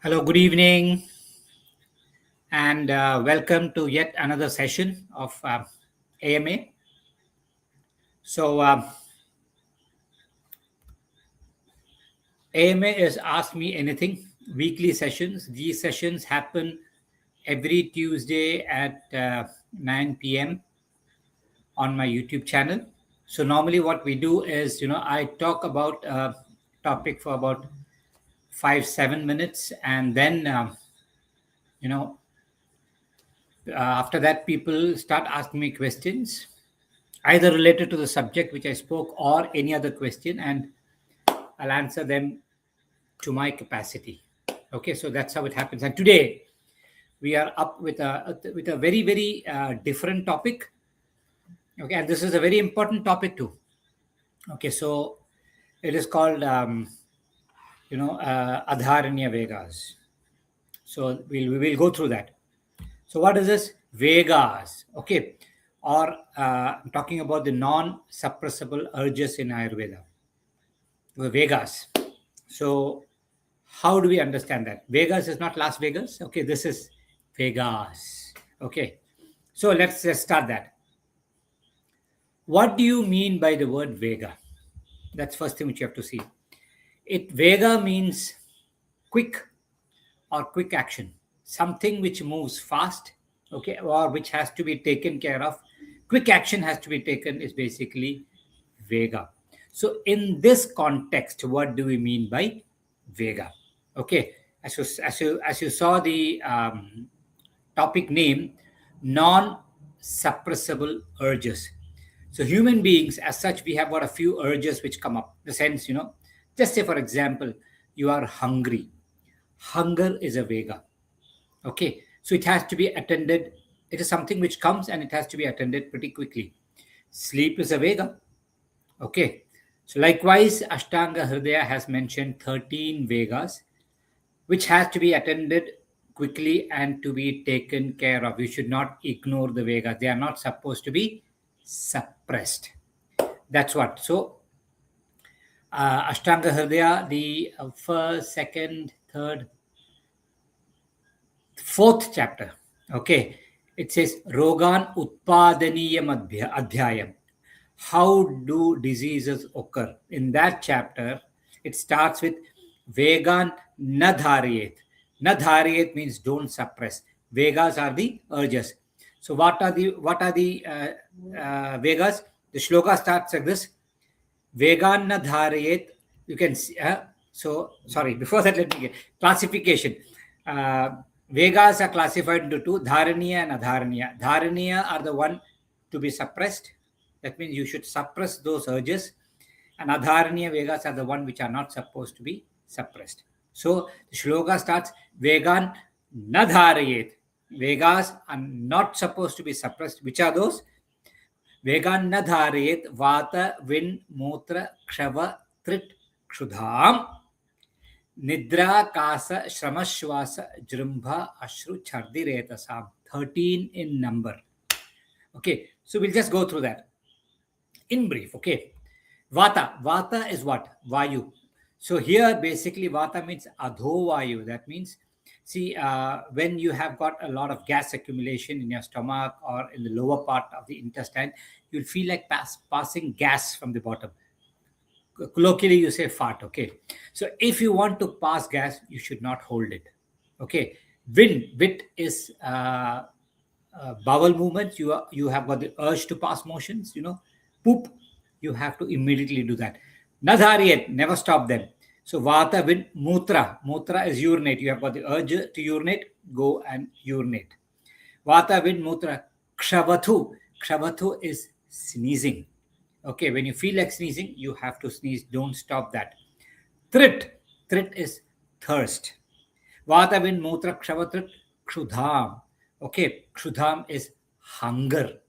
Hello, good evening, and welcome to yet another session of AMA. So, AMA is Ask Me Anything weekly sessions. These sessions happen every Tuesday at 9 p.m. on my YouTube channel. So, normally, what we do is, I talk about a topic for about 5-7 minutes, and then, you know, after that, people start asking me questions either related to the subject which I spoke or any other question, and I'll answer them to my capacity. Okay, so that's how it happens. And today we are up with a very very different topic. Okay, and this is a very important topic too. Okay, so it is called Adharanya Vegas. So we will go through that. So what is this Vegas? Okay, or I'm talking about the non-suppressible urges in Ayurveda. The Vegas. So, how do we understand that? Vegas is not Las Vegas. Okay, this is Vegas. Okay, so let's just start that. What do you mean by the word Vega? That's first thing which you have to see. Vega means quick or quick action, something which moves fast, okay, or which has to be taken care of. Quick action has to be taken is basically Vega. So, in this context, what do we mean by Vega? Okay, as you saw the topic name, non-suppressible urges. So, human beings, as such, we have got a few urges which come up. The sense, just say for example, you are hungry. Hunger is a Vega. Okay, so it has to be attended. It is something which comes and it has to be attended pretty quickly. Sleep is a Vega. Okay, so likewise, Ashtanga Hridayam has mentioned 13 Vegas, which has to be attended quickly and to be taken care of. You should not ignore the Vegas. They are not supposed to be suppressed. That's what. So, Ashtanga Hridayam, the first, second, third, fourth chapter. Okay, it says Rogan Utpadaniyam Adhyayam. How do diseases occur? In that chapter, it starts with Vegan Nadhariyet. Nadhariyet means don't suppress. Vegas are the urges. So what are the Vegas? The shloka starts like this. Vegan Nadhariyet. You can see. So sorry. Before that, let me get classification. Uh, Vegas are classified into two: Dharaniya and Adharaniya. Dharaniya are the one to be suppressed. That means you should suppress those urges. And Adharaniya Vegas are the one which are not supposed to be suppressed. So the shloka starts Vegan Nadharayet. Vegas are not supposed to be suppressed. Which are those? Vegan Nadharayet Vata Vin Mutra Kshava Trit Kshudham Nidra Kasa Shramashwasa Jrumbha Ashru Chardiretasam. 13 in number. Okay, so we'll just go through that in brief. Okay, Vata is what? Vayu. So here basically Vata means Adho Vayu. That means, see, when you have got a lot of gas accumulation in your stomach or in the lower part of the intestine, you'll feel like passing gas from the bottom. Colloquially, you say fart. Okay, so if you want to pass gas, you should not hold it. Okay, Vit is bowel movements. You have got the urge to pass motions. Poop, you have to immediately do that. Nadhariyat, never stop them. So Vata Vin Mutra. Mutra is urinate. You have got the urge to urinate, go and urinate. Vata Vin Mutra. Kshavathu. Kshavathu is sneezing. Okay, when you feel like sneezing, you have to sneeze. Don't stop that. Trit. Trit is thirst. Vata Vin Mutra Kshavatrit Kshudham. Okay, Kshudham is hunger.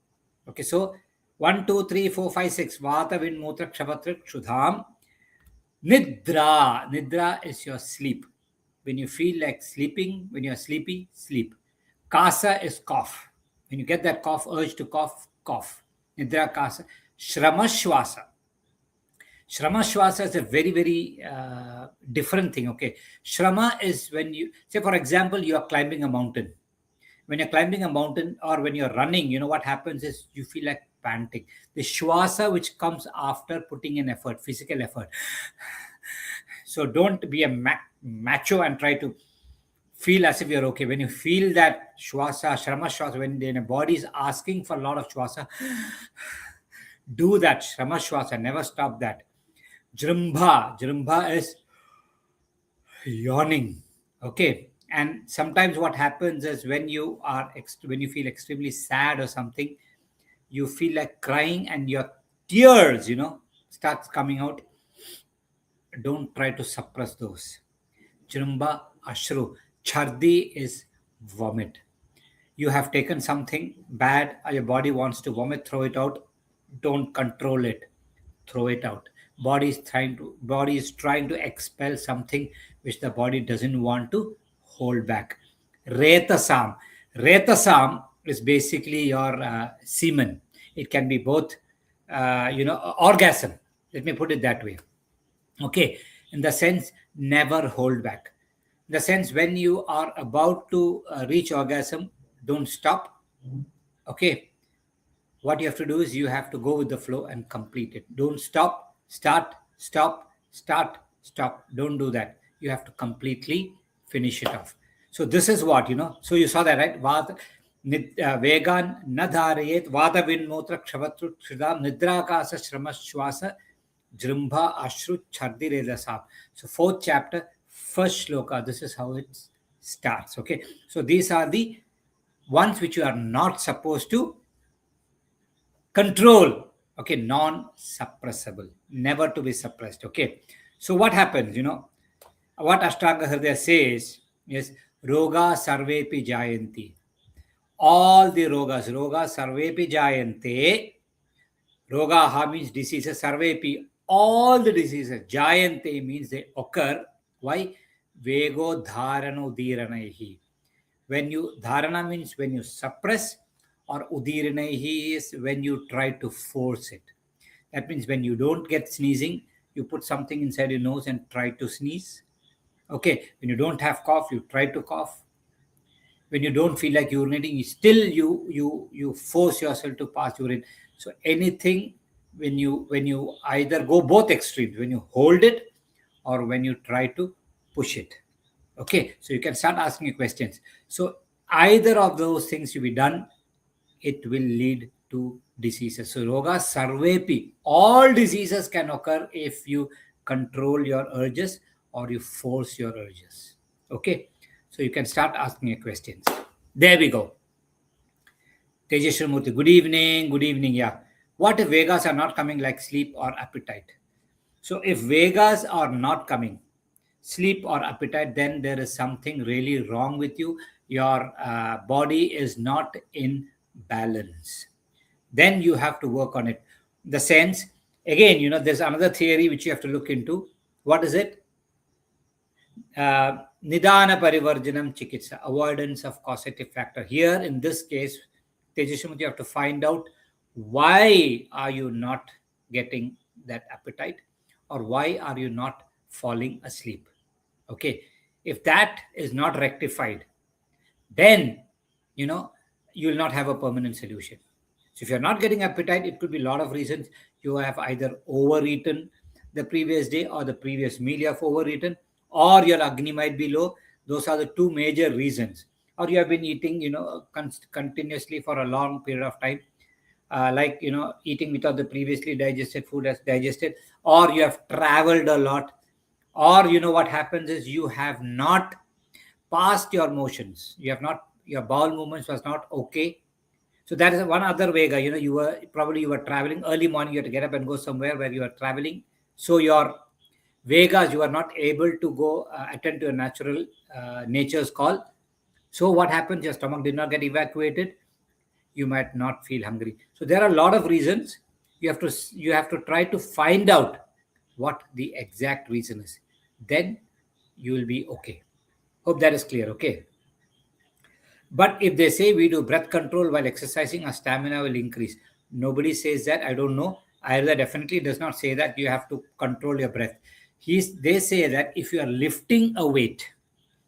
Okay, so 1, 2, 3, 4, 5, 6. Vata Vin Mutra Kshavatrit Kshudham. Nidra. Nidra is your sleep. When you feel like sleeping, when you're sleepy, sleep. Kasa is cough. When you get that cough, urge to cough, cough. Nidra kasa. Shramashwasa. Shrama Shwasa is a very, very different thing. Okay. Shrama is when you, say, for example, you are climbing a mountain. When you're climbing a mountain or when you're running, what happens is you feel like panting. The Shwasa which comes after putting in effort, physical effort. So don't be a macho and try to feel as if you're okay. When you feel that Shwasa, Shrama Shwasa, when the body is asking for a lot of Shwasa, do that. Shrama Shwasa, never stop that. Jrumbha is yawning. Okay. And sometimes what happens is when you are when you feel extremely sad or something, you feel like crying and your tears, starts coming out. Don't try to suppress those. Jrumba, ashru. Chardi is vomit. You have taken something bad, or your body wants to vomit, throw it out. Don't control it. Throw it out. Body is trying to expel something which the body doesn't want to hold back. Retasam. Retasam is basically your semen. It can be both, orgasm. Let me put it that way. Okay. In the sense, never hold back. In the sense, when you are about to reach orgasm, don't stop. Okay. What you have to do is you have to go with the flow and complete it. Don't stop, start, stop, start, stop. Don't do that. You have to completely finish it off. So this is what, So you saw that, right? Vegan nadharayet vada vinmotra kshavatru kshidam nidrakasa shramashwasa jrumbha ashru chardire. So fourth chapter, first shloka. This is how it starts. Okay. So these are the ones which you are not supposed to control. Okay. Non-suppressible, never to be suppressed. Okay. So what happens, what Ashtanga Hridayam says is roga sarvepi jayanti. All the roga sarvepi jayante. Rogaha means diseases, sarvepi, all the diseases. Jayante means they occur. Why? Vego dharano dhiranaihi. When you, dharana means when you suppress, or udiranaihi is when you try to force it. That means when you don't get sneezing, you put something inside your nose and try to sneeze. Okay. When you don't have cough, you try to cough. When you don't feel like urinating, you force yourself to pass urine. So anything, when you either go both extremes, when you hold it or when you try to push it. Okay. So you can start asking your questions. So either of those things will be done, it will lead to diseases. So roga sarvepi, all diseases can occur if you control your urges or you force your urges. Okay. So you can start asking your questions. There we go. Tejas Murthy, good evening. Good evening. Yeah. What if Vegas are not coming, like sleep or appetite? So if Vegas are not coming, sleep or appetite, then there is something really wrong with you. Your body is not in balance. Then you have to work on it. The sense, again, there's another theory which you have to look into. What is it? Nidana parivarjanam chikitsa, avoidance of causative factor. Here in this case, Tejaswamurthy, you have to find out why are you not getting that appetite, or why are you not falling asleep. Okay. If that is not rectified, then you will not have a permanent solution. So if you're not getting appetite, it could be a lot of reasons. You have either overeaten the previous day, or the previous meal you have overeaten, or your Agni might be low. Those are the two major reasons. Or you have been eating, continuously for a long period of time, like, eating without the previously digested food has digested, or you have traveled a lot, or what happens is you have not passed your motions. You have not, your bowel movements was not okay. So that is one other Vega. You were traveling early morning. You had to get up and go somewhere where you are traveling. So your Vegas, you are not able to go attend to your natural nature's call. So what happens? Your stomach did not get evacuated. You might not feel hungry. So there are a lot of reasons. You have to try to find out what the exact reason is. Then you will be okay. Hope that is clear. Okay. But if they say we do breath control while exercising, our stamina will increase. Nobody says that. I don't know. Ayurveda definitely does not say that you have to control your breath. They say that if you are lifting a weight,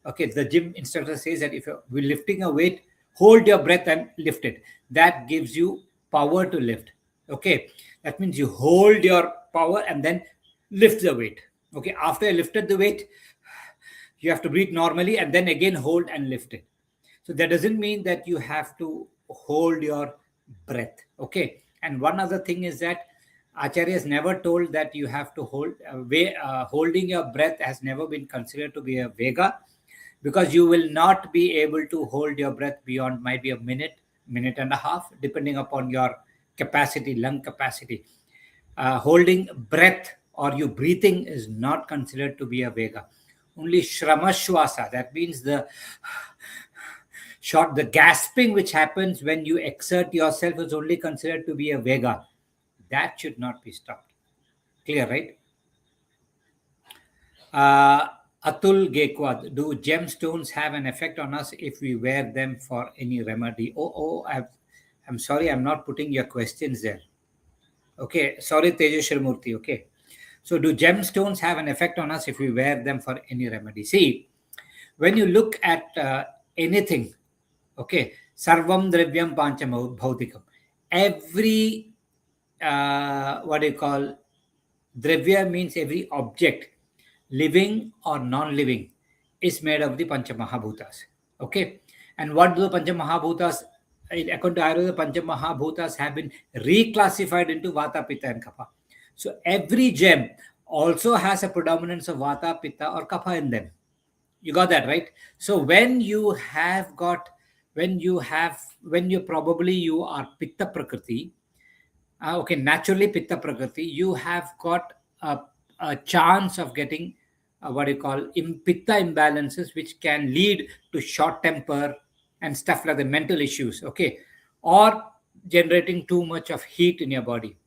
okay, the gym instructor says that if you're lifting a weight, hold your breath and lift it. That gives you power to lift. Okay, that means you hold your power and then lift the weight. Okay, after you lifted the weight, you have to breathe normally and then again hold and lift it. So that doesn't mean that you have to hold your breath. Okay, and one other thing is that Acharya has never told that you have to holding your breath has never been considered to be a Vega, because you will not be able to hold your breath beyond might be a minute and a half, depending upon your capacity, lung capacity. Holding breath or you breathing is not considered to be a Vega. Only Shramashwasa, that means the gasping which happens when you exert yourself, is only considered to be a Vega. That should not be stopped. Clear, right? Atul Gekwad, do gemstones have an effect on us if we wear them for any remedy? I'm sorry, I'm not putting your questions there. Okay, sorry, Tejashwar Murthy. Okay, so do gemstones have an effect on us if we wear them for any remedy? See, when you look at anything, okay, sarvam dravyam pancham bhautikam, every what do you call, dravya means every object, living or non-living, is made of the pancha mahabhutas. Okay, and what do the pancha mahabhutas, according to Ayurveda, pancha mahabhutas have been reclassified into vata, pitta and kapha. So every gem also has a predominance of vata, pitta or kapha in them. You got that, right? So when you probably you are pitta prakriti, okay, naturally pitta prakriti, you have got a chance of getting what you call pitta imbalances, which can lead to short temper and stuff like the mental issues, okay, or generating too much of heat in your body.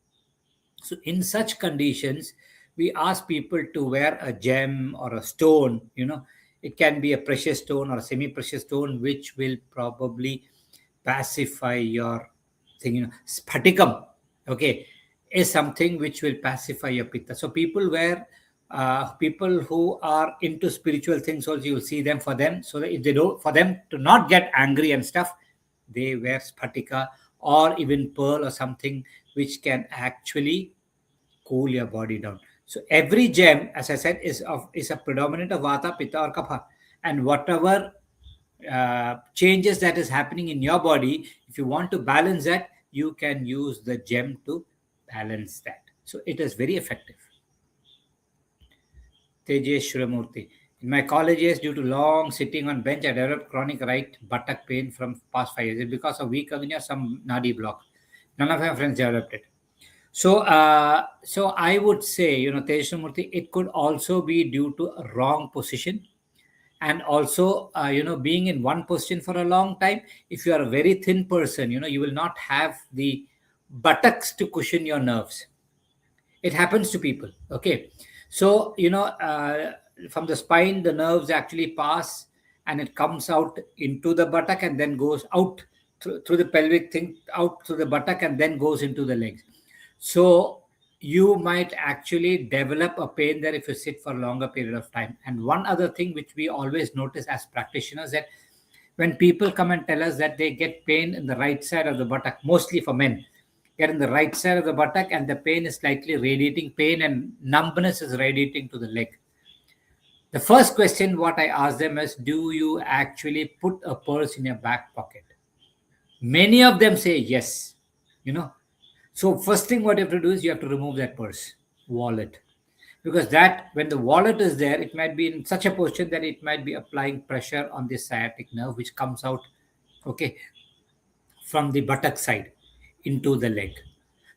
So in such conditions, we ask people to wear a gem or a stone. It can be a precious stone or a semi-precious stone, which will probably pacify your thing. Sphatikam, okay, is something which will pacify your pitta. So people people who are into spiritual things also, you'll see them, so that if they don't, for them to not get angry and stuff, they wear sphatika or even pearl or something which can actually cool your body down. So every gem, as I said, is a predominant of vata, pitta or kapha, and whatever changes that is happening in your body, if you want to balance that, you can use the gem to balance that. So it is very effective. Tejesh Shuramurthy. In my college years, due to long sitting on bench, I developed chronic right buttock pain from past 5 years. It's because of weak agni or some nadi block. None of my friends developed it. So I would say, Tejesh Shuramurthy, it could also be due to a wrong position. And also, being in one position for a long time. If you are a very thin person, you will not have the buttocks to cushion your nerves. It happens to people. Okay, so from the spine, the nerves actually pass and it comes out into the buttock and then goes out through the pelvic thing, out through the buttock and then goes into the legs. So you might actually develop a pain there if you sit for a longer period of time. And one other thing which we always notice as practitioners, that when people come and tell us that they get pain in the right side of the buttock, mostly for men, get in the right side of the buttock and the pain is slightly radiating, pain and numbness is radiating to the leg. The first question what I ask them is, do you actually put a purse in your back pocket? Many of them say yes. So first thing what you have to do is you have to remove that purse, wallet. Because that, when the wallet is there, it might be in such a position that it might be applying pressure on the sciatic nerve, which comes out, okay, from the buttock side into the leg.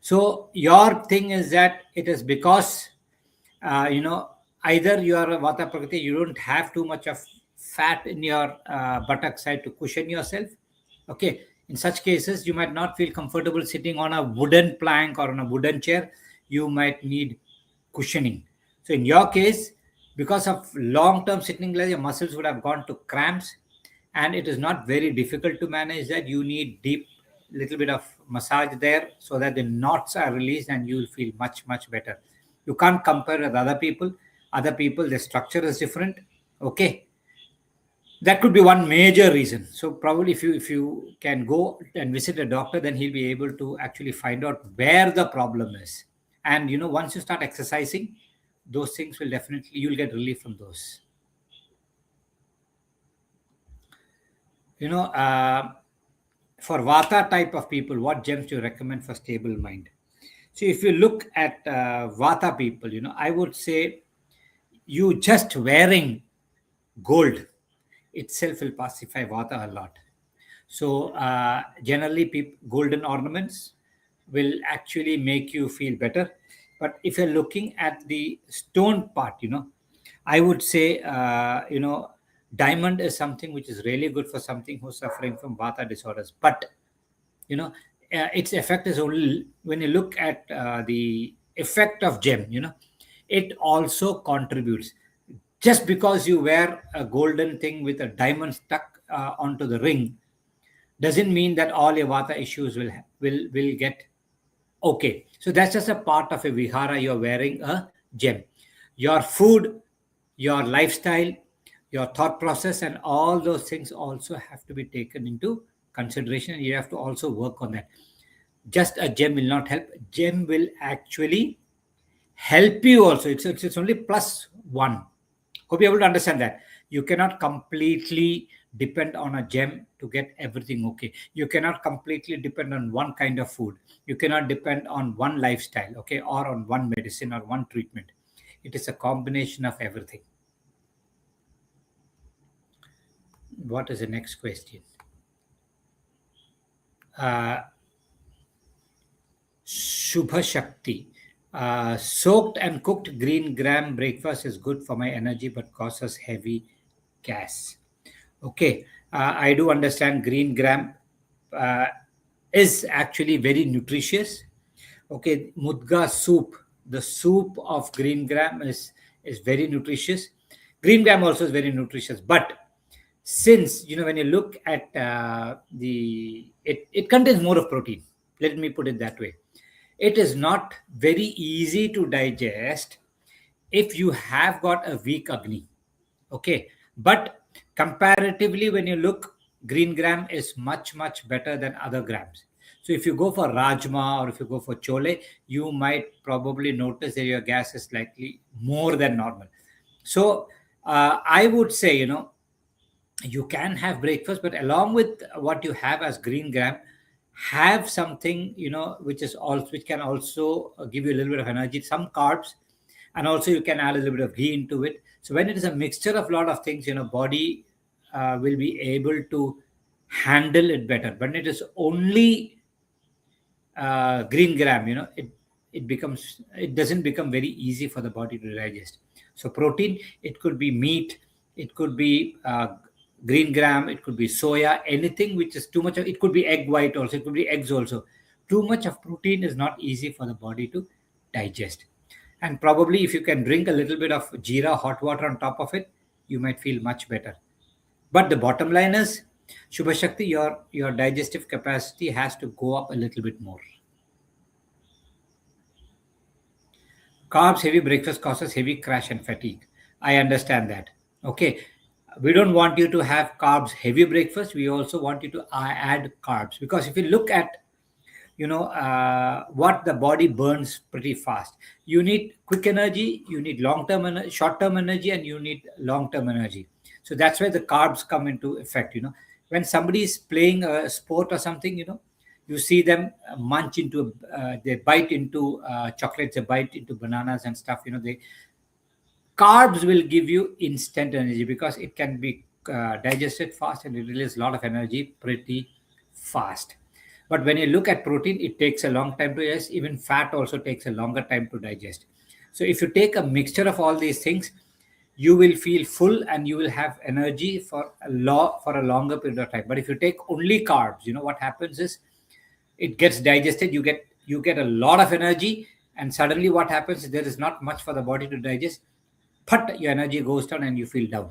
So your thing is that it is because, either you are a vata prakriti, you don't have too much of fat in your buttock side to cushion yourself. Okay, in such cases, you might not feel comfortable sitting on a wooden plank or on a wooden chair. You might need cushioning. So in your case, because of long-term sitting, your muscles would have gone to cramps, and it is not very difficult to manage that. You need deep little bit of massage there so that the knots are released and you will feel much, much better. You can't compare with other people. Other people, the structure is different. Okay, that could be one major reason. So probably if you can go and visit a doctor, then he'll be able to actually find out where the problem is. And once you start exercising, those things will definitely, you'll get relief from those. For vata type of people, what gems do you recommend for stable mind? So if you look at vata people, I would say you just wearing gold itself will pacify vata a lot. So generally, golden ornaments will actually make you feel better. But if you're looking at the stone part, I would say, diamond is something which is really good for something who's suffering from vata disorders. But its effect is only when you look at the effect of gem. It also contributes. Just because you wear a golden thing with a diamond stuck onto the ring doesn't mean that all your vata issues will get okay. So that's just a part of a vihara. You're wearing a gem. Your food, your lifestyle, your thought process, and all those things also have to be taken into consideration. You have to also work on that. Just a gem will not help. Gem will actually help you also. It's only plus one. Hope you're able to understand that. You cannot completely depend on a gem to get everything okay. You cannot completely depend on one kind of food. You cannot depend on one lifestyle, okay, or on one medicine or one treatment. It is a combination of everything. What is the next question? Shubha Shakti. Soaked and cooked green gram breakfast is good for my energy but causes heavy gas. Okay, I do understand green gram is actually very nutritious. Okay, mudga soup, the soup of green gram is very nutritious. Green gram also is very nutritious, but since when you look at it contains more of protein. Let me put it that way. It is not very easy to digest if you have got a weak agni. Okay, but comparatively, when you look, green gram is much better than other grams. So if you go for rajma or if you go for chole, you might probably notice that your gas is slightly more than normal. So I would say, you can have breakfast, but along with what you have as green gram, have something which can also give you a little bit of energy, some carbs, and also you can add a little bit of ghee into it. So when it is a mixture of a lot of things, body will be able to handle it better. But it is only green gram, it doesn't become very easy for the body to digest. So protein, it could be meat, it could be green gram, it could be soya, anything which is too much of, it could be egg white also, it could be eggs also. Too much of protein is not easy for the body to digest. And probably if you can drink a little bit of jeera hot water on top of it, you might feel much better. But the bottom line is, Shubha Shakti, your digestive capacity has to go up a little bit more. Carbs heavy breakfast causes heavy crash and fatigue. I understand that. Okay. We don't want you to have carbs heavy breakfast. We also want you to add carbs, because if you look at what the body burns pretty fast. You need quick energy, you need long-term, short-term energy, and you need long-term energy. So that's where the carbs come into effect. When somebody is playing a sport or something, you see them munch into, they bite into chocolates, they bite into bananas and stuff. Carbs will give you instant energy because it can be digested fast and it releases a lot of energy pretty fast. But when you look at protein, it takes a long time to digest. Even fat also takes a longer time to digest. So if you take a mixture of all these things, you will feel full and you will have energy for a longer period of time. But if you take only carbs, what happens is it gets digested. You get a lot of energy, and suddenly what happens is there is not much for the body to digest. But your energy goes down and you feel down.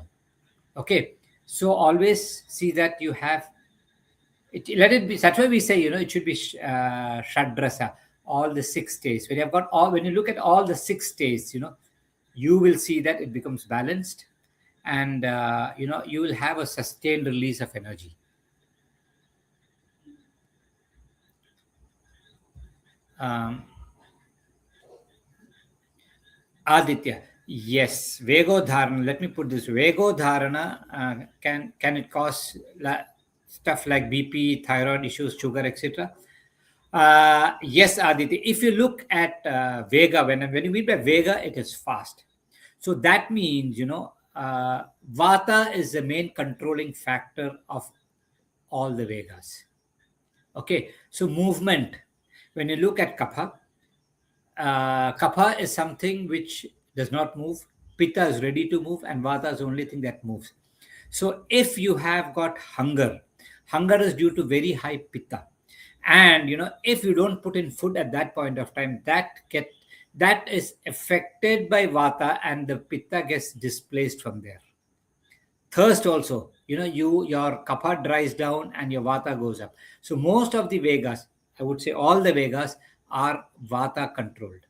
Okay, so always see that you have Let it be. That's why we say, it should be shadrasa, all the 6 days. When you've got all, when you look at all the 6 days, you will see that it becomes balanced, and you will have a sustained release of energy. Um, Aditya, yes, Vego Dharana. Let me put this: Vego Dharana can it cause stuff like BP, thyroid issues, sugar, etc. Yes, Aditya. If you look at Vega, when you mean by Vega, it is fast. So that means Vata is the main controlling factor of all the Vegas. Okay, so movement. When you look at Kapha, Kapha is something which does not move. Pitta is ready to move, and Vata is the only thing that moves. So if you have got hunger, hunger is due to very high Pitta, and if you don't put in food at that point of time, that is affected by Vata, and the Pitta gets displaced from there. Thirst also, your kapha dries down and your vata goes up. So most of the vegas, I would say all the vegas, are vata controlled.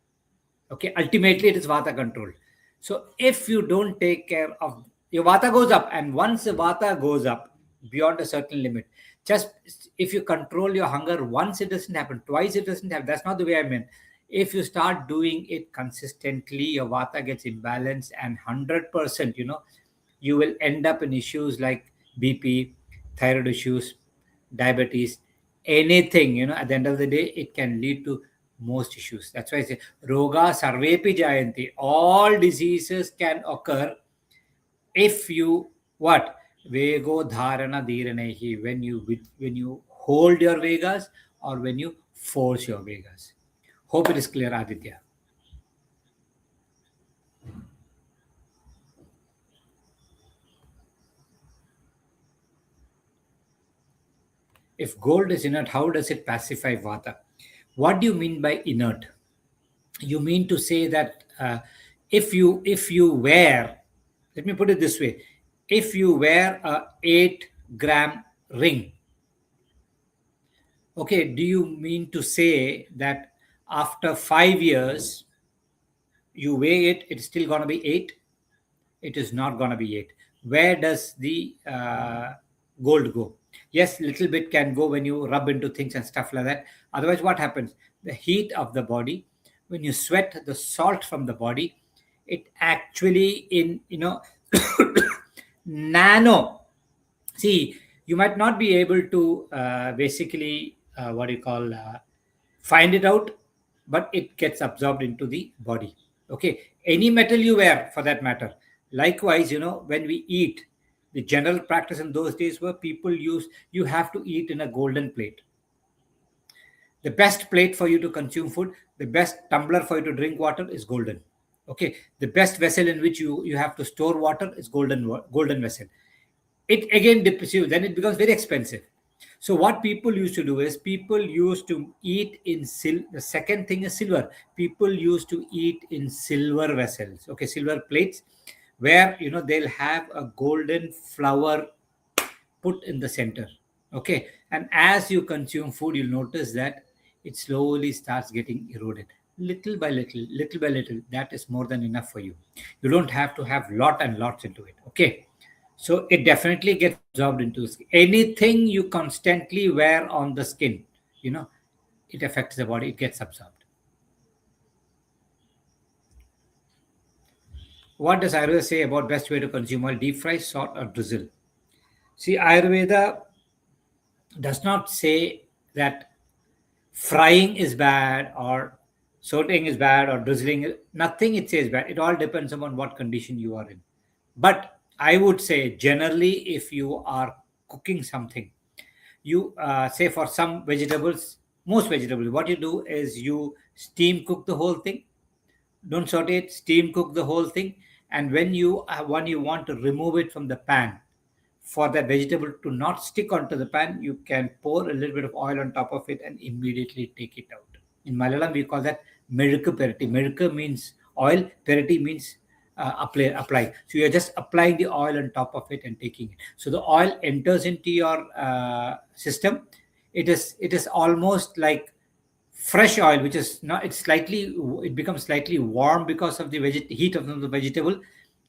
Okay, ultimately it is vata controlled. So if you don't take care of your vata goes up, and once the vata goes up beyond a certain limit, just if you control your hunger once, it doesn't happen, twice it doesn't happen. That's not the way I meant. If you start doing it consistently, your vata gets imbalanced, and 100%, you will end up in issues like BP, thyroid issues, diabetes, anything. At the end of the day, it can lead to most issues. That's why I say roga sarvepi jayanti. All diseases can occur if you what vego dharana dhiranehi, when you hold your vegas, or when you force your vegas. Hope it is clear, Aditya. If gold is inert, how does it pacify vata? What do you mean by inert? You mean to say that if you wear, let me put it this way, if you wear a 8-gram ring, okay, do you mean to say that after 5 years you weigh it, it's still going to be 8? It is not going to be 8. Where does the gold go? Yes, little bit can go when you rub into things and stuff like that. Otherwise, what happens? The heat of the body, when you sweat the salt from the body, it actually in nano. See, you might not be able to basically what do you call find it out, but it gets absorbed into the body. Okay, any metal you wear for that matter. Likewise, when we eat, the general practice in those days were people use you have to eat in a golden plate. The best plate for you to consume food, the best tumbler for you to drink water is golden. Okay, the best vessel in which you have to store water is golden vessel. It again depends you, then it becomes very expensive. So what people used to do is people used to eat in the second thing is silver. People used to eat in silver vessels, okay, silver plates, where they'll have a golden flower put in the center. Okay, and as you consume food, you'll notice that it slowly starts getting eroded, little by little, little by little. That is more than enough for you. You don't have to have lot and lots into it. Okay, so it definitely gets absorbed into the skin. Anything you constantly wear on the skin, it affects the body, it gets absorbed. What does Ayurveda say about best way to consume oil? Deep fry, salt, or drizzle? See, Ayurveda does not say that frying is bad, or sauteing is bad, or drizzling. Nothing it says bad. It all depends upon what condition you are in. But I would say generally, if you are cooking something, you say for some vegetables, most vegetables, what you do is you steam cook the whole thing. Don't saute it, steam cook the whole thing. And when you want to remove it from the pan, for that vegetable to not stick onto the pan, you can pour a little bit of oil on top of it and immediately take it out. In Malayalam, we call that medukku perati. Medukku means oil, perati means apply. So you're just applying the oil on top of it and taking it. So the oil enters into your system. It is almost like fresh oil, which is not. It becomes slightly warm because of the heat of the vegetable,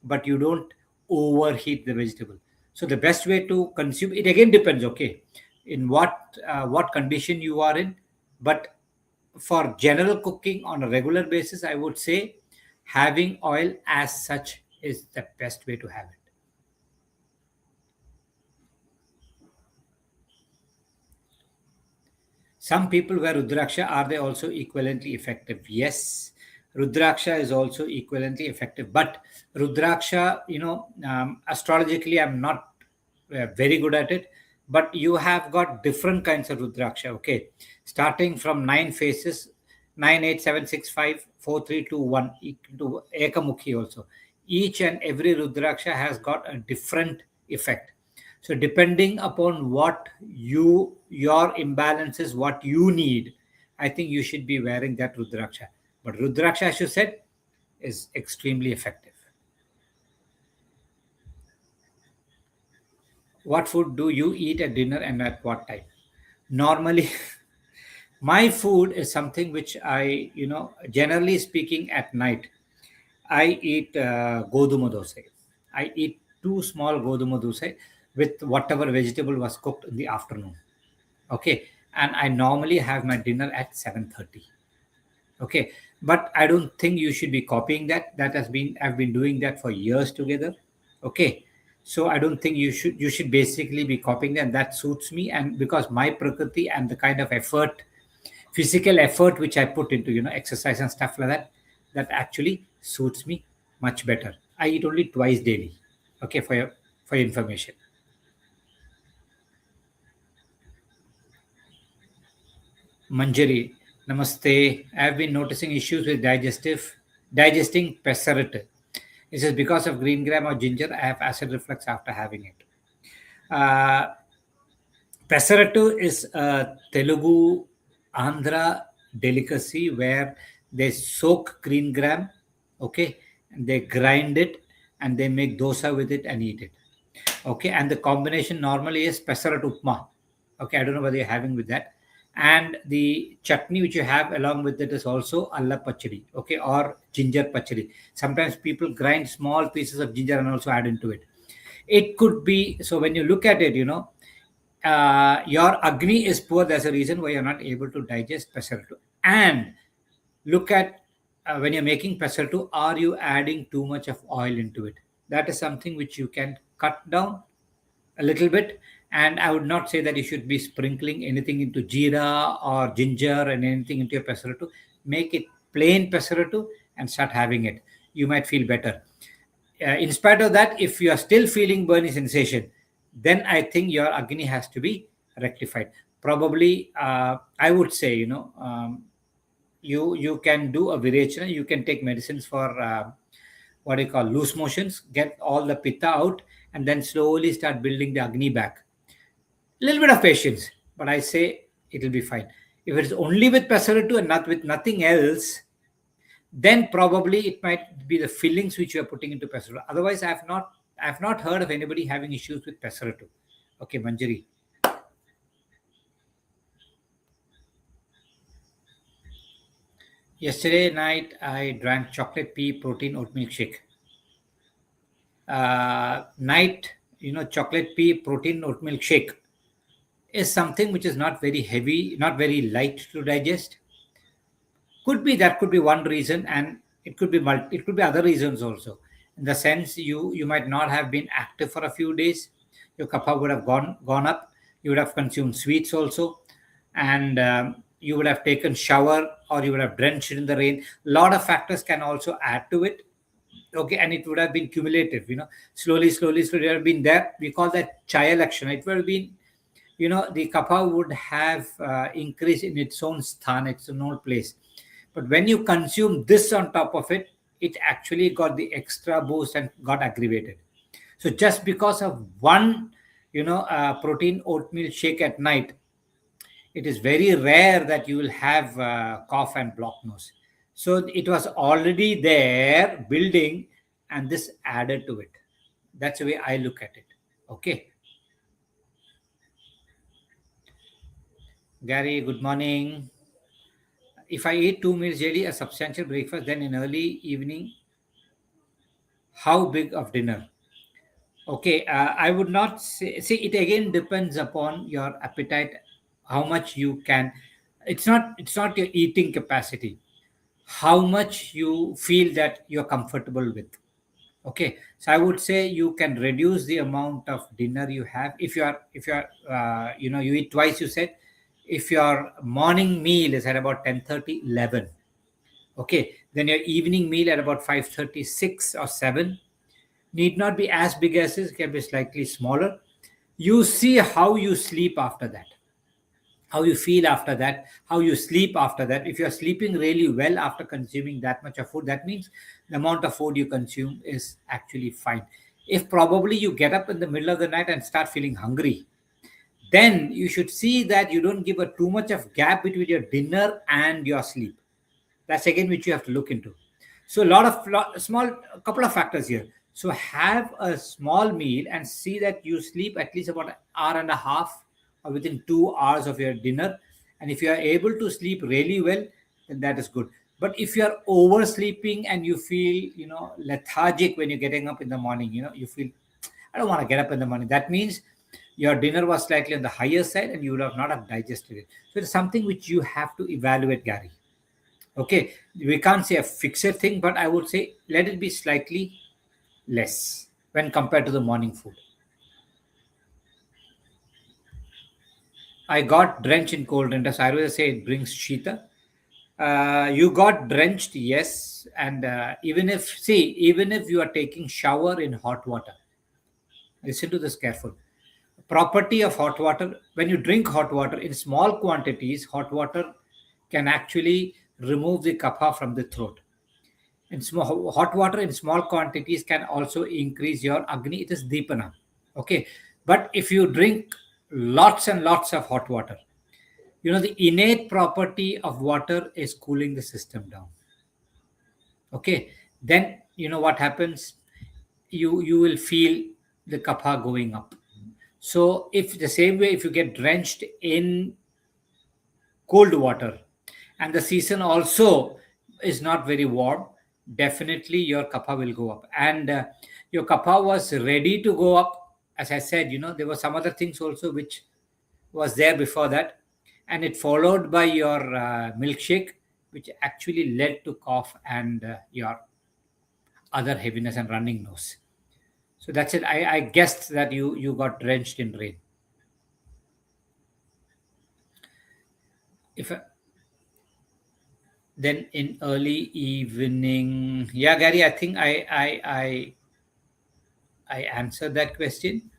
but you don't overheat the vegetable. So the best way to consume it, again, depends. Okay, in what condition you are in, but for general cooking on a regular basis, I would say having oil as such is the best way to have it. Some people wear Rudraksha. Are they also equivalently effective? Yes, Rudraksha is also equivalently effective. But Rudraksha, astrologically, I'm not very good at it. But you have got different kinds of Rudraksha. Okay, starting from 9 faces, 9, 8, 7, 6, 5, 4, 3, 2, 1, to Ekamukhi also. Each and every Rudraksha has got a different effect. So depending upon what your imbalances, what you need, I think you should be wearing that Rudraksha. But Rudraksha, as you said, is extremely effective. What food do you eat at dinner and at what time? Normally, my food is something which generally speaking, at night, I eat goduma dosai. I eat two small goduma dosai with whatever vegetable was cooked in the afternoon. Okay, and I normally have my dinner at 7:30. Okay, but I don't think you should be copying that. I've been doing that for years together. Okay, so I don't think you should basically be copying that. That suits me, and because my prakriti and the kind of physical effort which I put into exercise and stuff like that, that actually suits me much better. I eat only twice daily. Okay, for your information. Manjari, namaste. I have been noticing issues with digesting pesarat. This is because of green gram or ginger. I have acid reflux after having it. Uh, Pesarattu is a Telugu Andhra delicacy where they soak green gram, okay, and they grind it and they make dosa with it and eat it. Okay, and the combination normally is pesarat upma. Okay, I don't know whether you're having with that. And the chutney which you have along with it is also alla pachadi, okay, or ginger pachadi. Sometimes people grind small pieces of ginger and also add into it. It could be so when you look at it, your agni is poor. There's a reason why you're not able to digest pesaratu. And look at when you're making pesaratu, are you adding too much of oil into it? That is something which you can cut down a little bit. And I would not say that you should be sprinkling anything into jeera or ginger and anything into your pesaratu. Make it plain pesaratu and start having it. You might feel better. In spite of that, if you are still feeling burning sensation, then I think your agni has to be rectified. Probably, I would say, you can do a virechana. You can take medicines for what do you call loose motions, get all the pitta out, and then slowly start building the agni back. A little bit of patience, but I say it will be fine. If it's only with pesaratu and not with nothing else, then probably it might be the fillings which you are putting into pesaratu. Otherwise, I have not heard of anybody having issues with pesaratu. Okay, Manjari. Yesterday night I drank chocolate pea protein oat milk shake. Night, chocolate pea protein oat milk shake is something which is not very heavy, not very light to digest. That could be one reason, and it could be other reasons also. In the sense, you might not have been active for a few days. Your kapha would have gone up. You would have consumed sweets also, and you would have taken shower, or you would have drenched in the rain. A lot of factors can also add to it. Okay, and it would have been cumulative. Slowly, it would have been there. We call that chaya action. It would have been, the kapha would have increased in its own sthan, its own place. But when you consume this on top of it, it actually got the extra boost and got aggravated. So just because of one, protein oatmeal shake at night, it is very rare that you will have cough and blocked nose. So it was already there building, and this added to it. That's the way I look at it. Okay. Gary, good morning. If I eat 2 meals daily, a substantial breakfast, then in early evening, how big of dinner? Okay, I would not say, see, it again depends upon your appetite, how much you can. It's not your eating capacity, how much you feel that you're comfortable with. Okay, so I would say you can reduce the amount of dinner you have. If you are you eat twice, you said. If your morning meal is at about 10:30, 11, okay, then your evening meal at about 5:30, 6 or 7 need not be as big as this, can be slightly smaller. You see how you sleep after that, how you feel after that, how you sleep after that. If you're sleeping really well after consuming that much of food, that means the amount of food you consume is actually fine. If probably you get up in the middle of the night and start feeling hungry, then you should see that you don't give a too much of gap between your dinner and your sleep. That's again which you have to look into. So a small, a couple of factors here. So have a small meal and see that you sleep at least about an hour and a half or within 2 hours of your dinner. And if you are able to sleep really well, then that is good. But if you are oversleeping and you feel, lethargic when you're getting up in the morning, you feel, I don't want to get up in the morning. That means your dinner was slightly on the higher side and you would have not have digested it. So it's something which you have to evaluate, Gary. Okay, we can't say a fixed thing, but I would say let it be slightly less when compared to the morning food. I got drenched in cold water. So I would say it brings shita. You got drenched, yes, and even if you are taking shower in hot water, listen to this careful. Property of hot water: when you drink hot water in small quantities, hot water can actually remove the kapha from the throat. In small hot water in small quantities can also increase your agni. It is deepana. Okay, but if you drink lots and lots of hot water, the innate property of water is cooling the system down. Okay, then what happens, you will feel the kapha going up. So if the same way, if you get drenched in cold water and the season also is not very warm, definitely your kapha will go up. And your kapha was ready to go up. As I said, there were some other things also which was there before that, and it followed by your milkshake, which actually led to cough and your other heaviness and running nose. So that's it. I guessed that you got drenched in rain. If Then in early evening, yeah, Gary, I think I answered that question.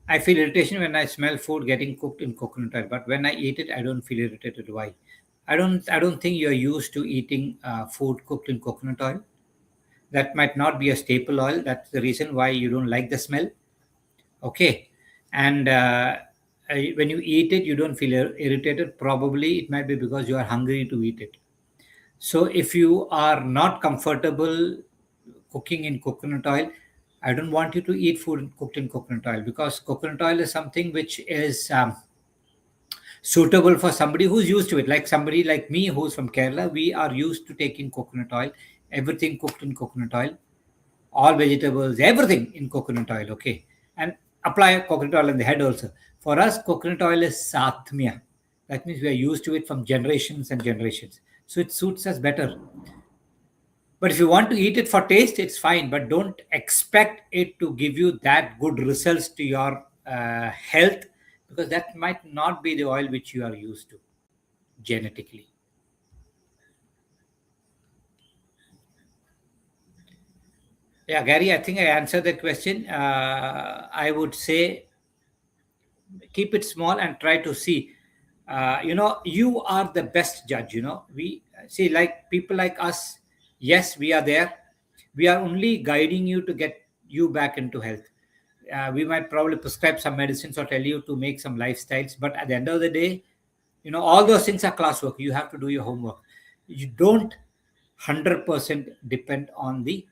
I feel irritation when I smell food getting cooked in coconut oil, but when I eat it, I don't feel irritated. Why? I don't think you're used to eating food cooked in coconut oil. That might not be a staple oil. That's the reason why you don't like the smell. Okay, and when you eat it, you don't feel irritated. Probably it might be because you are hungry to eat it. So if you are not comfortable cooking in coconut oil, I don't want you to eat food cooked in coconut oil, because coconut oil is something which is suitable for somebody who's used to it. Like somebody like me who's from Kerala, we are used to taking coconut oil, everything cooked in coconut oil, all vegetables, everything in coconut oil. Okay, and apply coconut oil on the head also. For us, coconut oil is satmya. That means we are used to it from generations and generations. So it suits us better. But if you want to eat it for taste, it's fine. But don't expect it to give you that good results to your health, because that might not be the oil which you are used to genetically. Yeah, Gary, I think I answered that question. I would say keep it small and try to see. You are the best judge. We see, like people like us. Yes, we are there. We are only guiding you to get you back into health. We might probably prescribe some medicines or tell you to make some lifestyles, but at the end of the day, all those things are classwork. You have to do your homework. You don't 100% depend on the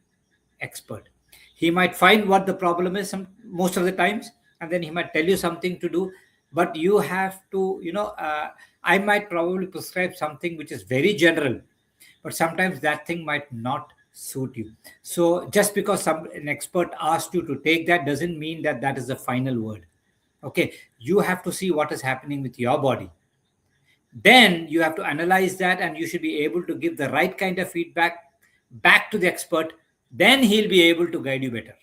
expert. He might find what the problem is most of the times, and then he might tell you something to do. But you have to, I might probably prescribe something which is very general, but sometimes that thing might not suit you. So just because an expert asked you to take that doesn't mean that that is the final word. Okay, you have to see what is happening with your body. Then you have to analyze that, and you should be able to give the right kind of feedback back to the expert. Then he'll be able to guide you better.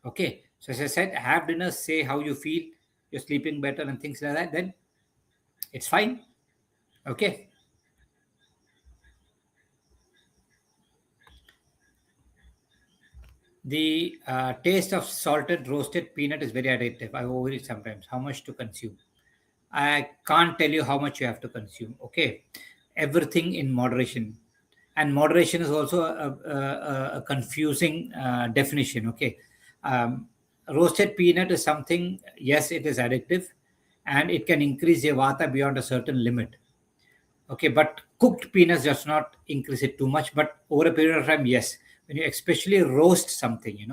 Okay, so as I said, have dinner, say how you feel, you're sleeping better and things like that, then it's fine. Okay. The taste of salted roasted peanut is very addictive. I overeat sometimes. How much to consume? I can't tell you how much you have to consume. Okay, everything in moderation, and moderation is also a confusing definition. Okay, roasted peanut is something. Yes, it is addictive, and it can increase your vata beyond a certain limit. Okay, but cooked peanuts does not increase it too much. But over a period of time, yes, when you especially roast something,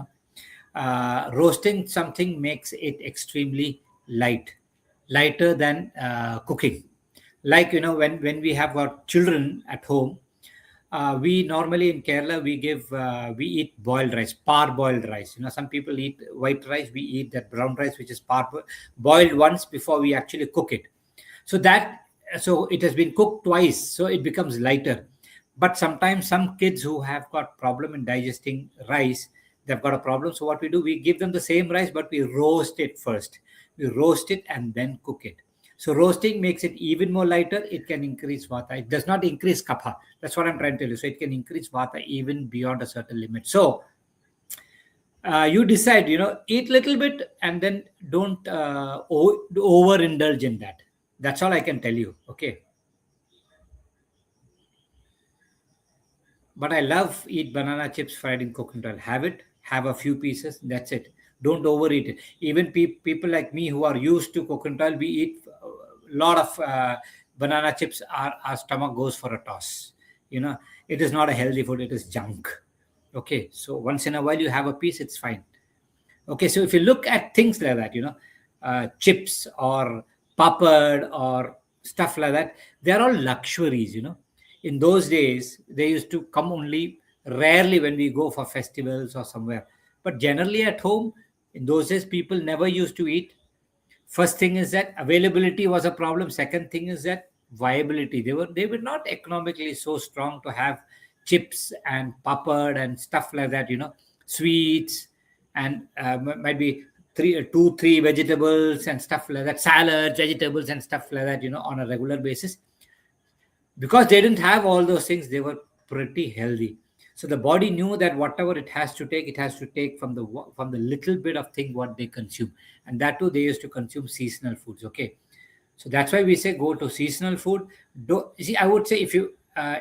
roasting something makes it extremely lighter than cooking. Like, when we have our children at home, we normally in Kerala we eat boiled rice, parboiled rice. Some people eat white rice, we eat that brown rice which is boiled once before we actually cook it. So it has been cooked twice, so it becomes lighter. But sometimes some kids who have got problem in digesting rice, they've got a problem. So what we do, we give them the same rice, but we roast it first. We roast it and then cook it. So roasting makes it even more lighter. It can increase vata. It does not increase kapha. That's what I'm trying to tell you. So it can increase vata even beyond a certain limit. So you decide, eat little bit and then don't overindulge in that. That's all I can tell you. Okay. But I love eat banana chips fried in coconut oil. Have a few pieces. That's it. Don't overeat it. Even people like me who are used to coconut oil, we eat a lot of banana chips. Our stomach goes for a toss. It is not a healthy food. It is junk. Okay. So once in a while you have a piece, it's fine. Okay. So if you look at things like that, chips or papad or stuff like that, they're all luxuries. In those days they used to come only rarely when we go for festivals or somewhere, but generally at home in those days people never used to eat. First thing is that availability was a problem. Second thing is that viability. They were not economically so strong to have chips and papad and stuff like that, sweets, and might be three vegetables and stuff like that, salads, vegetables and stuff like that, on a regular basis. Because they didn't have all those things, they were pretty healthy. So the body knew that whatever it has to take, it has to take from the little bit of thing what they consume. And that too, they used to consume seasonal foods. Okay, so that's why we say go to seasonal food. You see, I would say, if you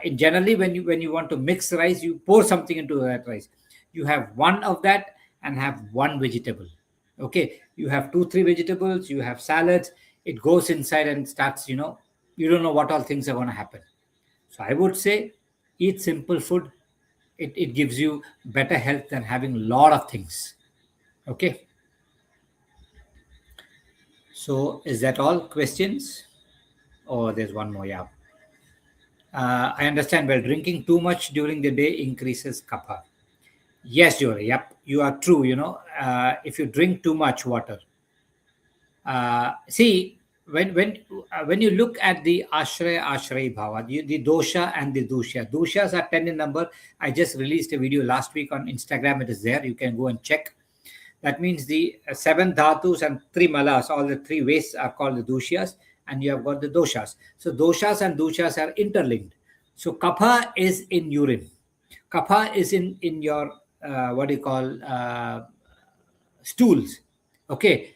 in generally when you want to mix rice, you pour something into that rice. You have one of that and have one vegetable. Okay, you have 2 3 vegetables, you have salads. It goes inside and starts, you don't know what all things are going to happen. So I would say eat simple food. It gives you better health than having a lot of things. Okay. So is that all questions? Oh, there's one more. Yeah. I understand. Well, drinking too much during the day increases kapha. Yes, Jory. Yep, you are true. If you drink too much water, see, when you look at the ashray bhava, the dosha and the dushas are 10 in number. I just released a video last week on Instagram. It is there. You can go and check. That means the 7 dhatus and 3 malas, all the 3 wastes are called the dushas, and you have got the doshas. So doshas and dushas are interlinked. So kapha is in urine. Kapha is in your what do you call stools. Okay.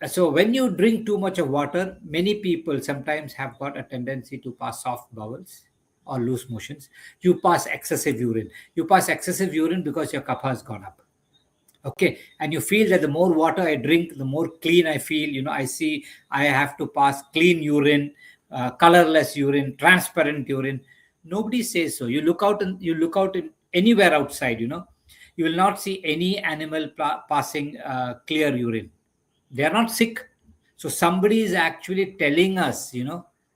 So when you drink too much of water, many people sometimes have got a tendency to pass soft bowels or loose motions. You pass excessive urine. You pass excessive urine because your kapha has gone up. Okay, and you feel that the more water I drink, the more clean I feel. I see I have to pass clean urine, colorless urine, transparent urine. Nobody says so. You look out in anywhere outside. You will not see any animal passing clear urine. They are not sick. So somebody is actually telling us,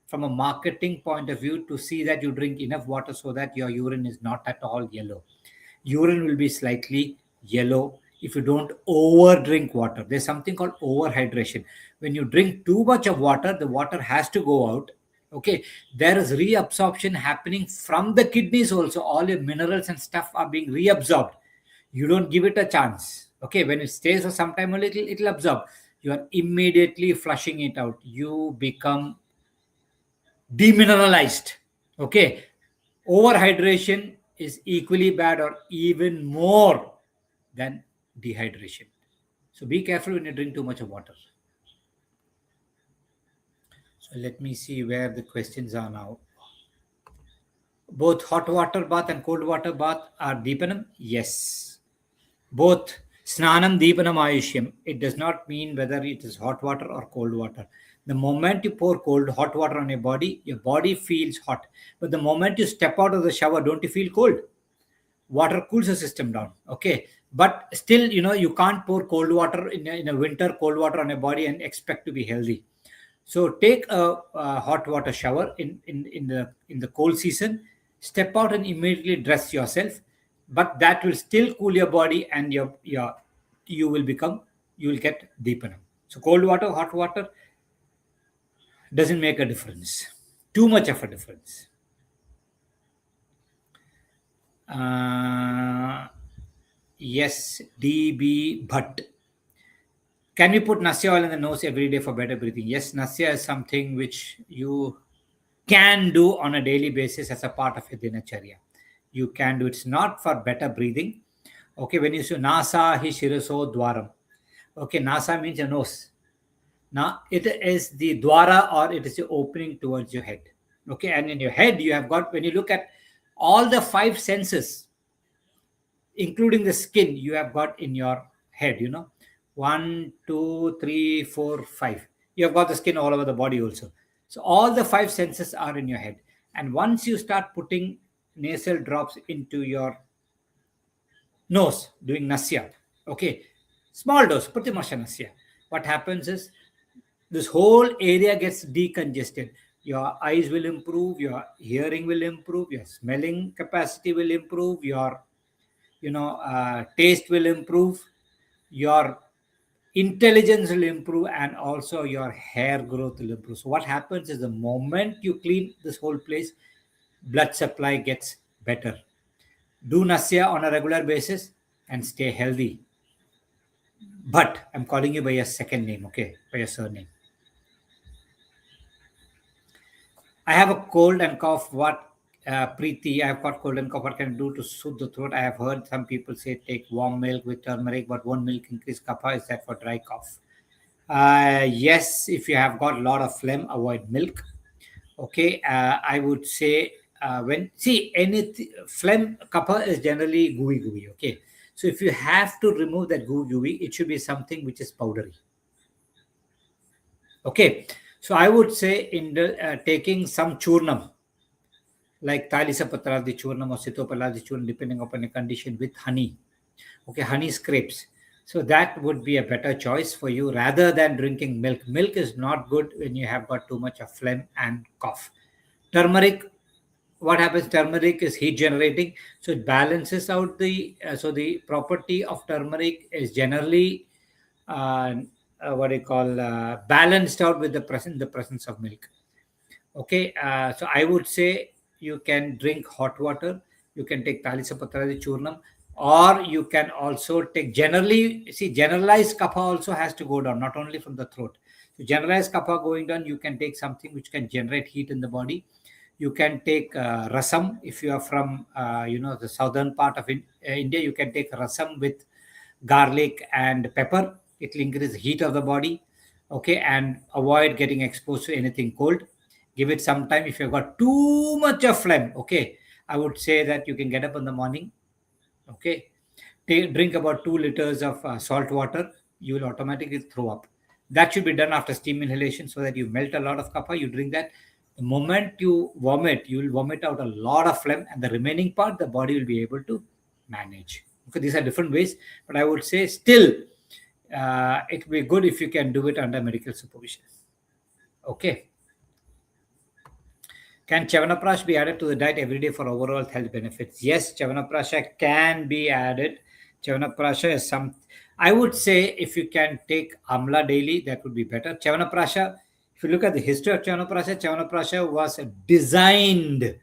from a marketing point of view, to see that you drink enough water so that your urine is not at all yellow. Urine will be slightly yellow if you don't over drink water. There's something called overhydration. When you drink too much of water, the water has to go out. Okay, there is reabsorption happening from the kidneys also. All your minerals and stuff are being reabsorbed. You don't give it a chance. Okay, when it stays for some time, it'll absorb. You are immediately flushing it out. You become demineralized. Okay, overhydration is equally bad or even more than dehydration. So be careful when you drink too much of water. So let me see where the questions are now. Both hot water bath and cold water bath are deepanam? Yes. Both snanam deepanam ayushyam. It does not mean whether it is hot water or cold water. The moment you pour hot water on your body feels hot. But the moment you step out of the shower, don't you feel cold? Water cools the system down. Okay. But still, you can't pour cold water in a winter, cold water on your body and expect to be healthy. So take a hot water shower in the cold season. Step out and immediately dress yourself, but that will still cool your body, and you will get deeper. So cold water, hot water doesn't make a difference. Too much of a difference. Yes, DB Bhatt. Can we put Nasya oil in the nose every day for better breathing? Yes, Nasya is something which you can do on a daily basis as a part of your dinacharya. You can do. It's not for better breathing. Okay, when you say Nasa hi shiraso dwaram. Okay, Nasa means your nose. Now, it is the dwara, or it is the opening towards your head. Okay, and in your head, you have got, when you look at all the 5 senses, including the skin, you have got in your head, 1, 2, 3, 4, 5. You have got the skin all over the body also. So all the 5 senses are in your head. And once you start putting nasal drops into your nose, doing nasya, okay, small dose, pratimasha nasya, what happens is this whole area gets decongested. Your eyes will improve, your hearing will improve, your smelling capacity will improve, your taste will improve, your intelligence will improve, and also your hair growth will improve. So what happens is the moment you clean this whole place, blood supply gets better. Do nasya on a regular basis and stay healthy. But I'm calling you by your second name, okay, by your surname. I have a cold and cough. What Preeti, I have got cold and cough. What can I do to soothe the throat? I have heard some people say take warm milk with turmeric, but won't milk increase kapha? Is that for dry cough? Yes, if you have got a lot of phlegm, avoid milk. Okay, I would say phlegm kapha is generally gooey. Okay, so if you have to remove that gooey, it should be something which is powdery. Okay, so I would say in taking some churnam, like Thalisa Patradi churnam or Sitopaladi churnam, depending upon the condition, with honey. Okay, honey scrapes. So that would be a better choice for you rather than drinking milk. Milk is not good when you have got too much of phlegm and cough. Turmeric, what happens? Turmeric is heat generating, so it balances out the. So the property of turmeric is generally balanced out with the presence of milk. Okay, so I would say you can drink hot water, you can take Talisapatradi churnam, or you can also take generalized kapha also has to go down, not only from the throat. So generalized kapha going down, you can take something which can generate heat in the body. You can take rasam. If you are from the southern part of India, you can take rasam with garlic and pepper. It will increase the heat of the body. Okay, and avoid getting exposed to anything cold. Give it some time. If you've got too much of phlegm, okay, I would say that you can get up in the morning. Okay, drink about 2 liters of salt water. You will automatically throw up. That should be done after steam inhalation so that you melt a lot of kapha. You drink that. The moment you vomit, you will vomit out a lot of phlegm, and the remaining part the body will be able to manage. Okay, these are different ways, but I would say still it will be good if you can do it under medical supervision. Okay. Can Chyavanprash be added to the diet every day for overall health benefits? Yes, Chyavanprash can be added. Chyavanprash is some. I would say if you can take amla daily, that would be better. Chyavanprash, if you look at the history of Chyavanprash was designed,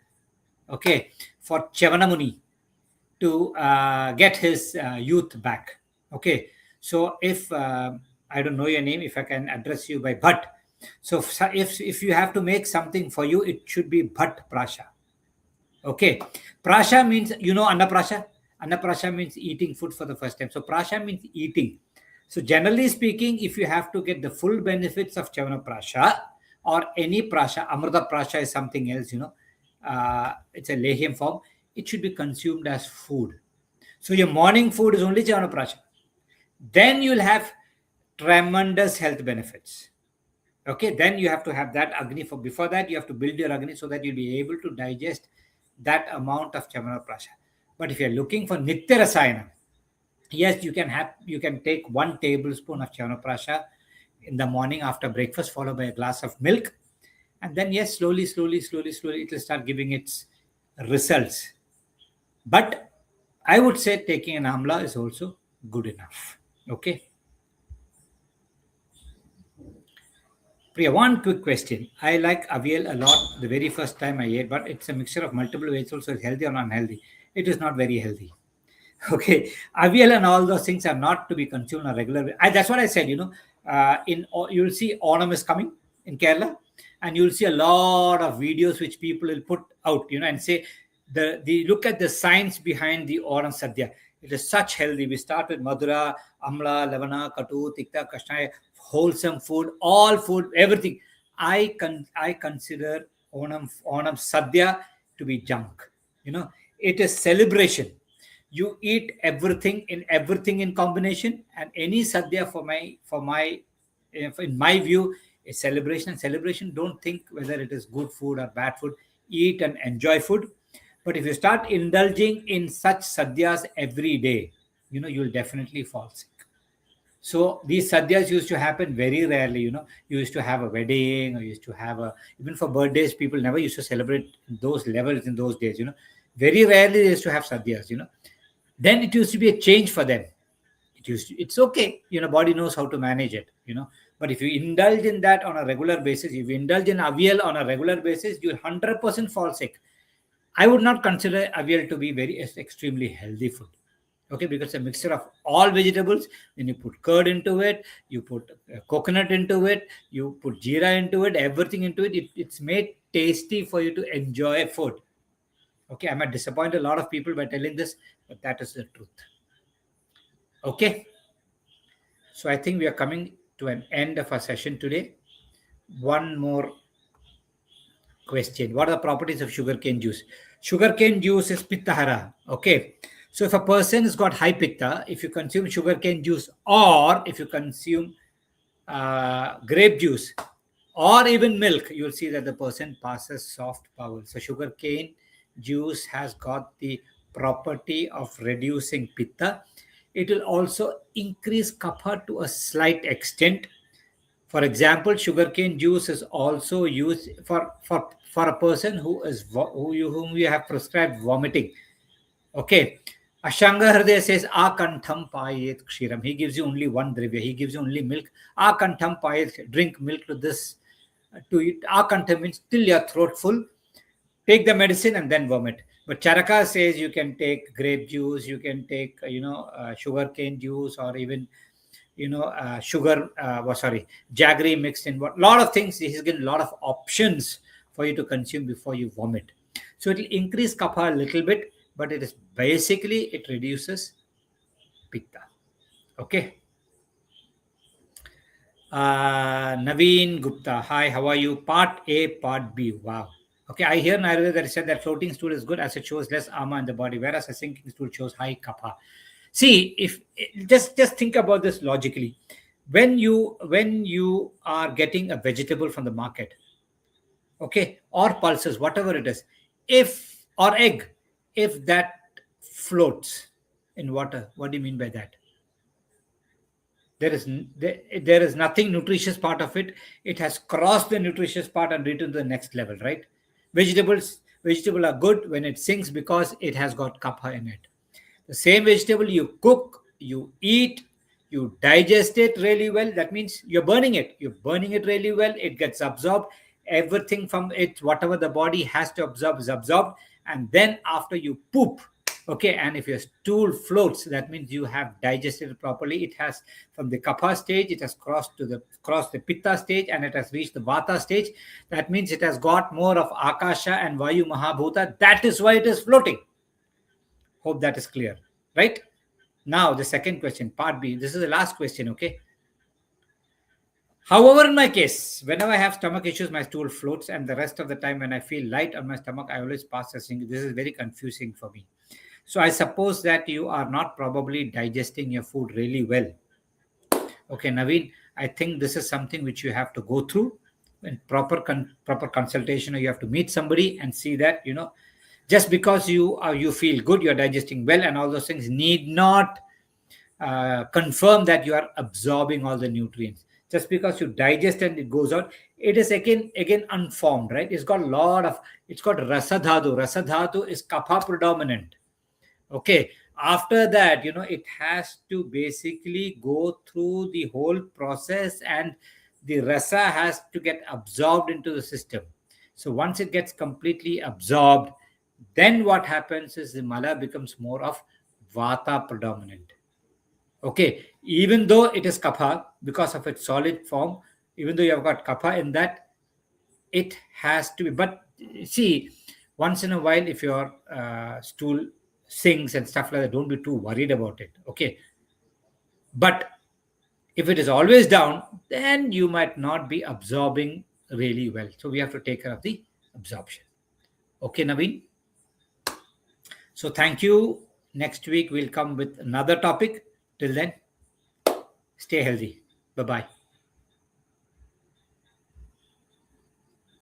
okay, for Chyavanamuni to get his youth back. Okay, so if I don't know your name, if I can address you by Bhatt. So if you have to make something for you, it should be Bhatt Prasha. Okay, Prasha means, you know, Annaprasha. Annaprasha means eating food for the first time. So Prasha means eating. So generally speaking, if you have to get the full benefits of Chavana Prasha or any Prasha, Amrita Prasha is something else, you know, it's a lehium form, it should be consumed as food. So your morning food is only Chavana Prasha. Then you'll have tremendous health benefits. Okay, then you have to have that Agni. For before that, you have to build your Agni so that you'll be able to digest that amount of Chavana Prasha. But if you're looking for Nitya Rasayana, yes, you can take 1 tablespoon of Chyavanprash in the morning after breakfast, followed by a glass of milk, and then yes, slowly, it will start giving its results. But I would say taking an amla is also good enough. Okay. Priya, one quick question. I like avial a lot the very first time I ate, but it's a mixture of multiple vegetables, so it's healthy or unhealthy. It is not very healthy. Okay, avial and all those things are not to be consumed on a regular basis. That's what I said. You know, you'll see Onam is coming in Kerala, and you'll see a lot of videos which people will put out. You know, and say the look at the science behind the Onam Sadhya. It is such healthy. We start with Madura, Amla, Lavana, Katu, Tikta, Kashnaya, wholesome food, all food, everything. I consider Onam Sadhya to be junk. You know, it is celebration. You eat everything in combination, and any sadhya in my view is celebration. And celebration, don't think whether it is good food or bad food. Eat and enjoy food. But if you start indulging in such sadhyas every day, you know, you'll definitely fall sick. So these sadhyas used to happen very rarely. You know, you used to have a wedding, or you used to have even for birthdays, people never used to celebrate those levels in those days. You know, very rarely they used to have sadhyas. You know, then it used to be a change for them. It's okay, you know, body knows how to manage it, you know. But if you indulge in that on a regular basis, if you indulge in avial on a regular basis, you'll 100% fall sick. I would not consider avial to be very extremely healthy food. Okay, because it's a mixture of all vegetables. Then you put curd into it, you put coconut into it, you put jeera into it, everything into it. It's made tasty for you to enjoy food. Okay, I might disappoint a lot of people by telling this, but that is the truth. Okay, so I think we are coming to an end of our session today. One more question. What are the properties of sugarcane juice? Sugarcane juice is pittahara. Okay, so if a person has got high pitta, if you consume sugarcane juice, or if you consume grape juice, or even milk, you'll see that the person passes soft bowel. So sugarcane juice has got the property of reducing pitta. It will also increase kapha to a slight extent. For example, sugarcane juice is also used for a person whom you have prescribed vomiting. Okay. Ashtanga Hridayam says, Akantham payet kshiram. He gives you only one dravya. He gives you only milk. Akantham payet, drink milk to this. To eat. Akantham means till your throat full. Take the medicine and then vomit. But Charaka says you can take grape juice, you can take, sugar cane juice, or even, jaggery mixed in what. Lot of things. He's given a lot of options for you to consume before you vomit. So it will increase kapha a little bit, but it reduces pitta. Okay. Naveen Gupta, hi, how are you? Part A, Part B. Wow. Okay, I hear in Ayurveda that it said that floating stool is good as it shows less ama in the body, whereas a sinking stool shows high kapha. See, if just think about this logically. When you are getting a vegetable from the market, okay, or pulses, whatever it is, or egg, if that floats, in water. What do you mean by that? There is nothing nutritious part of it. It has crossed the nutritious part and reached to the next level, right? Vegetable are good when it sinks because it has got kapha in it. The same vegetable you cook, you eat, you digest it really well. That means you're burning it. You're burning it really well. It gets absorbed. Everything from it, whatever the body has to absorb, is absorbed. And then after you poop, okay, and if your stool floats, that means you have digested it properly. It has from the kapha stage, it has crossed the pitta stage, and it has reached the vata stage. That means it has got more of akasha and vayu mahabhuta. That is why it is floating. Hope that is clear, right? Now, the second question, part B. This is the last question, okay? However, in my case, whenever I have stomach issues, my stool floats, and the rest of the time when I feel light on my stomach, I always pass a single. This is very confusing for me. So I suppose that you are not probably digesting your food really well. Okay, Naveen, I think this is something which you have to go through in proper consultation, or you have to meet somebody and see that, just because you feel good, you're digesting well, and all those things need not confirm that you are absorbing all the nutrients. Just because you digest and it goes out, it is again unformed, right? It's got rasadhatu. Rasadhatu is kapha predominant. Okay, after that, it has to basically go through the whole process, and the rasa has to get absorbed into the system. So once it gets completely absorbed, then what happens is the mala becomes more of vata predominant. Okay, even though it is kapha, because of its solid form, even though you have got kapha in that, it has to be. But see, once in a while, if your stool sinks and stuff like that, don't be too worried about it. Okay, but if it is always down, then you might not be absorbing really well. So we have to take care of the absorption. Okay, Naveen. So thank you. Next week we'll come with another topic. Till then, stay healthy. Bye bye.